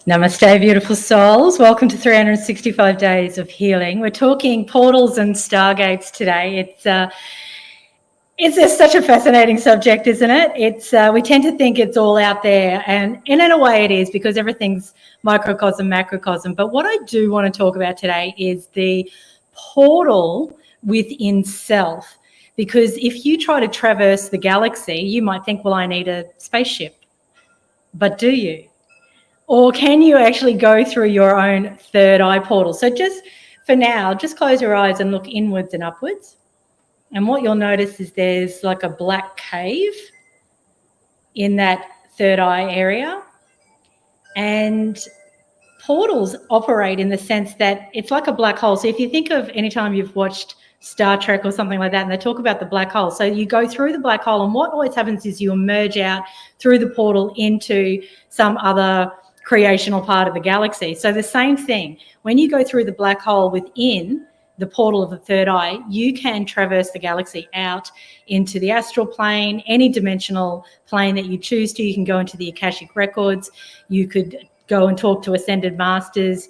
Namaste, beautiful souls. Welcome to 365 Days of Healing. We're talking portals and stargates today. It's such a fascinating subject, isn't it? We tend to think it's all out there, and in a way it is, because everything's microcosm, macrocosm. But what I do want to talk about today is the portal within self. Because if you try to traverse the galaxy, you might think, well, I need a spaceship. But do you? Or can you actually go through your own third eye portal? So just for now, just close your eyes and look inwards and upwards. And what you'll notice is there's like a black cave in that third eye area. And portals operate in the sense that it's like a black hole. So if you think of any time you've watched Star Trek or something like that, and they talk about the black hole. So you go through the black hole, and what always happens is you emerge out through the portal into some other creational part of the galaxy. So the same thing, when you go through the black hole within the portal of the third eye, you can traverse the galaxy out into the astral plane, any dimensional plane that you choose to. You can go into the Akashic records, you could go and talk to ascended masters,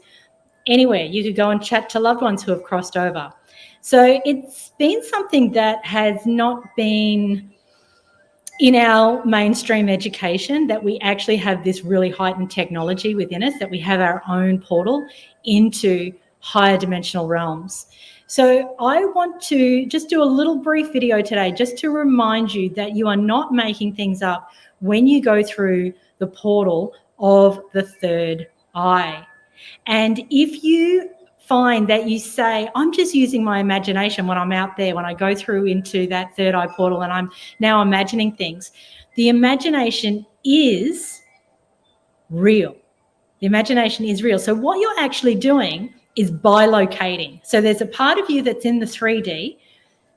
anywhere. You could go and chat to loved ones who have crossed over. So it's been something that has not been in our mainstream education, that we actually have this really heightened technology within us, that we have our own portal into higher dimensional realms. So I want to just do a little brief video today just to remind you that you are not making things up when you go through the portal of the third eye. And if you find that you say, I'm just using my imagination when I'm out there, when I go through into that third eye portal and I'm now imagining things, the imagination is real. The imagination is real. So what you're actually doing is bilocating. So there's a part of you that's in the 3D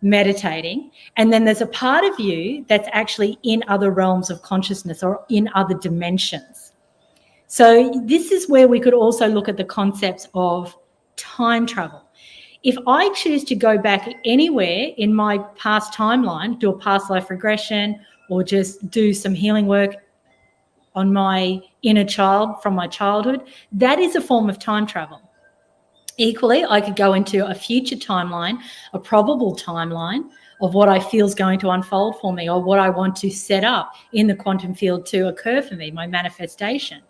meditating, and then there's a part of you that's actually in other realms of consciousness or in other dimensions. So this is where we could also look at the concepts of time travel. If I choose to go back anywhere in my past timeline, do a past life regression, or just do some healing work on my inner child from my childhood, that is a form of time travel. Equally, I could go into a future timeline, a probable timeline of what I feel is going to unfold for me, or what I want to set up in the quantum field to occur for me, my manifestation.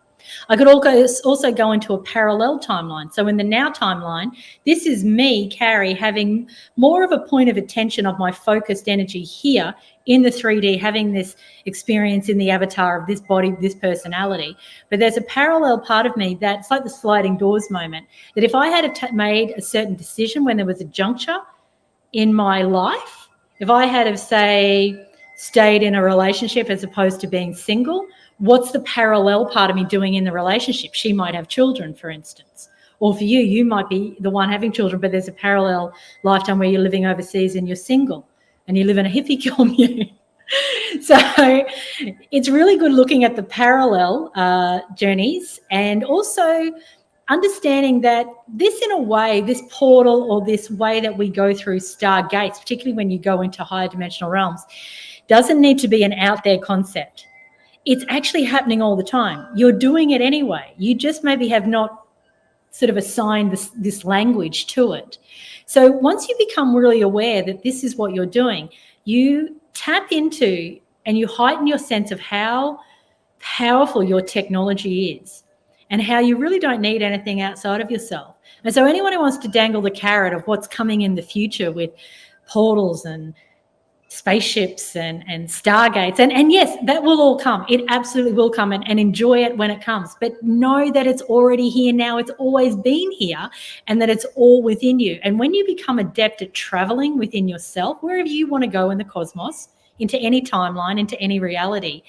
I could also go into a parallel timeline. So in the now timeline, this is me, Carrie, having more of a point of attention of my focused energy here in the 3D, having this experience in the avatar of this body, this personality. But there's a parallel part of me that's like the sliding doors moment, that if I had made a certain decision when there was a juncture in my life, if I had have, say, stayed in a relationship as opposed to being single, what's the parallel part of me doing in the relationship? She might have children, for instance. Or for you, you might be the one having children, but there's a parallel lifetime where you're living overseas and you're single and you live in a hippie commune. So it's really good looking at the parallel journeys, and also understanding that this, in a way, this portal, or this way that we go through stargates, particularly when you go into higher dimensional realms, doesn't need to be an out there concept. It's actually happening all the time. You're doing it anyway. You just maybe have not sort of assigned this language to it. So once you become really aware that this is what you're doing, you tap into and you heighten your sense of how powerful your technology is, and how you really don't need anything outside of yourself. And so anyone who wants to dangle the carrot of what's coming in the future with portals and spaceships and stargates, and yes, that will all come. It absolutely will come, and enjoy it when it comes. But know that it's already here now. It's always been here, and that it's all within you. And when you become adept at traveling within yourself, wherever you want to go in the cosmos, into any timeline, into any reality,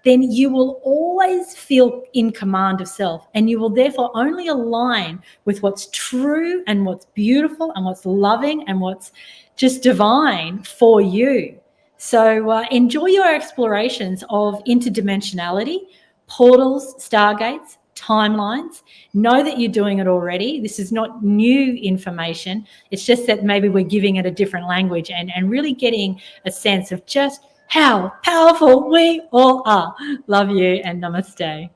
then you will always feel in command of self, and you will therefore only align with what's true and what's beautiful and what's loving and what's just divine for you. So enjoy your explorations of interdimensionality, portals, stargates, timelines. Know that you're doing it already. This is not new information. It's just that maybe we're giving it a different language, and really getting a sense of just how powerful we all are. Love you, and namaste.